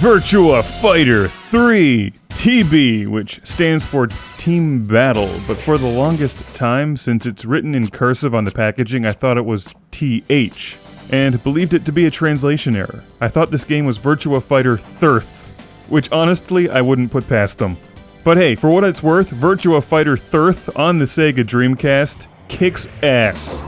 Virtua Fighter 3 TB, which stands for Team Battle, but for the longest time, since it's written in cursive on the packaging, I thought it was TH, and believed it to be a translation error. I thought this game was Virtua Fighter thirth, which honestly I wouldn't put past them. But hey, for what it's worth, Virtua Fighter thirth on the Sega Dreamcast kicks ass.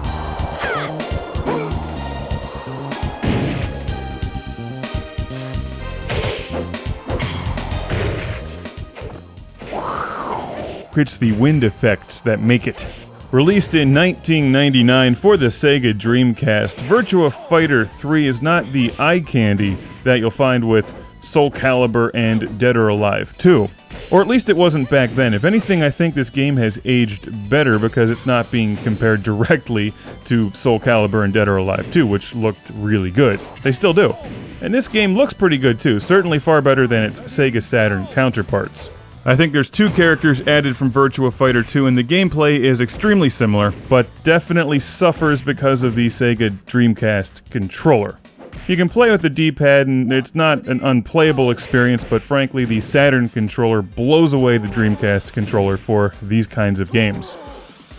It's the wind effects that make it. Released in 1999 for the Sega Dreamcast, Virtua Fighter 3 is not the eye candy that you'll find with Soulcalibur and Dead or Alive 2. Or at least it wasn't back then. If anything, I think this game has aged better because it's not being compared directly to Soulcalibur and Dead or Alive 2, which looked really good. They still do. And this game looks pretty good too, certainly far better than its Sega Saturn counterparts. I think there's 2 characters added from Virtua Fighter 2, and the gameplay is extremely similar, but definitely suffers because of the Sega Dreamcast controller. You can play with the D-pad, and it's not an unplayable experience, but frankly, the Saturn controller blows away the Dreamcast controller for these kinds of games.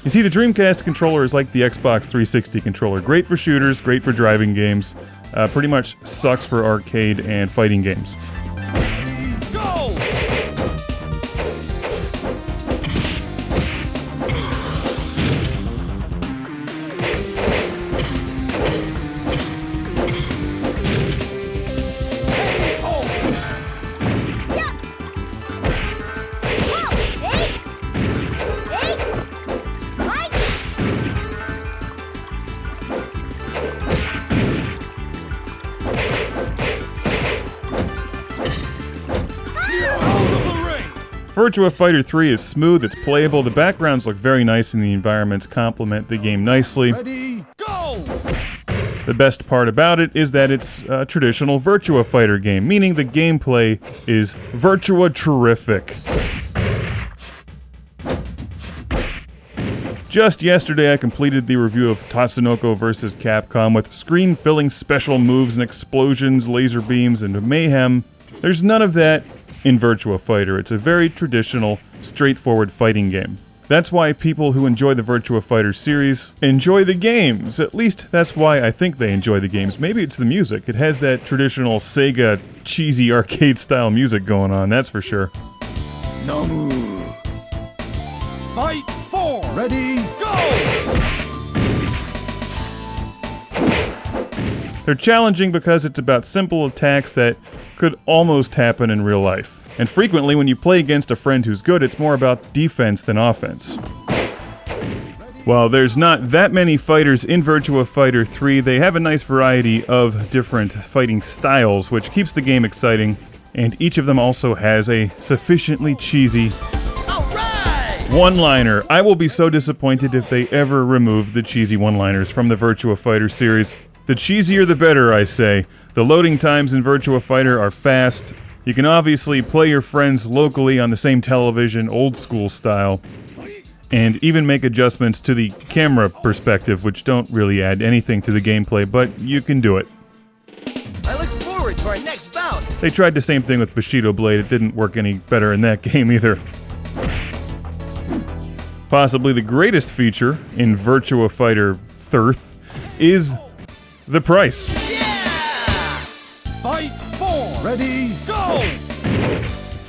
You see, the Dreamcast controller is like the Xbox 360 controller. Great for shooters, great for driving games, pretty much sucks for arcade and fighting games. Virtua Fighter 3 is smooth, it's playable, the backgrounds look very nice and the environments complement the game nicely. Ready, go! The best part about it is that it's a traditional Virtua Fighter game, meaning the gameplay is Virtua terrific. Just yesterday I completed the review of Tatsunoko vs. Capcom with screen-filling special moves and explosions, laser beams, and mayhem. There's none of that in Virtua Fighter. It's a very traditional, straightforward fighting game. That's why people who enjoy the Virtua Fighter series enjoy the games. At least that's why I think they enjoy the games. Maybe it's the music. It has that traditional Sega cheesy arcade-style music going on, that's for sure. Namu. Fight 4. Ready, go! They're challenging because it's about simple attacks that could almost happen in real life. And frequently, when you play against a friend who's good, it's more about defense than offense. While there's not that many fighters in Virtua Fighter 3, they have a nice variety of different fighting styles, which keeps the game exciting, and each of them also has a sufficiently cheesy one-liner. I will be so disappointed if they ever remove the cheesy one-liners from the Virtua Fighter series. The cheesier the better, I say. The loading times in Virtua Fighter are fast. You can obviously play your friends locally on the same television, old school style, and even make adjustments to the camera perspective, which don't really add anything to the gameplay, but you can do it. I look forward to our next bout. They tried the same thing with Bushido Blade. It didn't work any better in that game either. Possibly the greatest feature in Virtua Fighter thirth is the price. Yeah! Fight 4. Ready, go!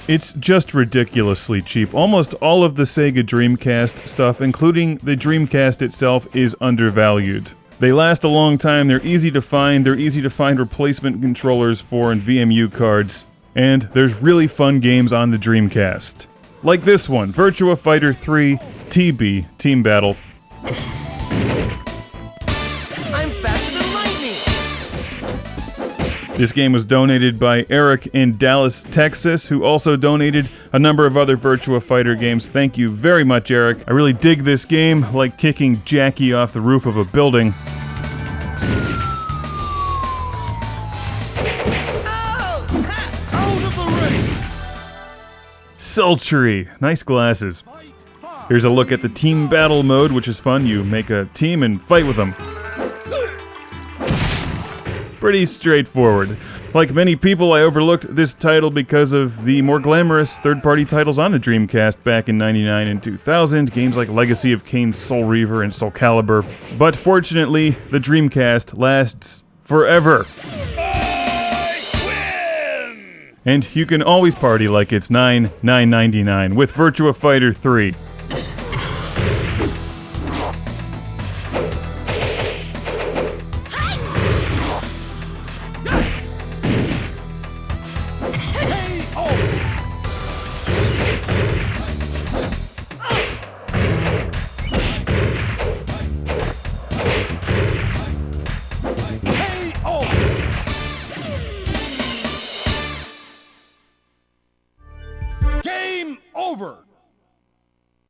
It's just ridiculously cheap. Almost all of the Sega Dreamcast stuff, including the Dreamcast itself, is undervalued. They last a long time, they're easy to find replacement controllers for and VMU cards, and there's really fun games on the Dreamcast. Like this one, Virtua Fighter 3 TB, Team Battle. I'm faster than lightning. This game was donated by Eric in Dallas, Texas, who also donated a number of other Virtua Fighter games. Thank you very much, Eric. I really dig this game, like kicking Jackie off the roof of a building. Out of the ring! Sultry. Nice glasses. Here's a look at the team battle mode, which is fun. You make a team and fight with them. pretty straightforward. Like many people, I overlooked this title because of the more glamorous third-party titles on the Dreamcast back in '99 and 2000, games like Legacy of Kain, Soul Reaver, and Soulcalibur. But fortunately, the Dreamcast lasts forever. And you can always party like it's $9.99 with Virtua Fighter 3. Game over!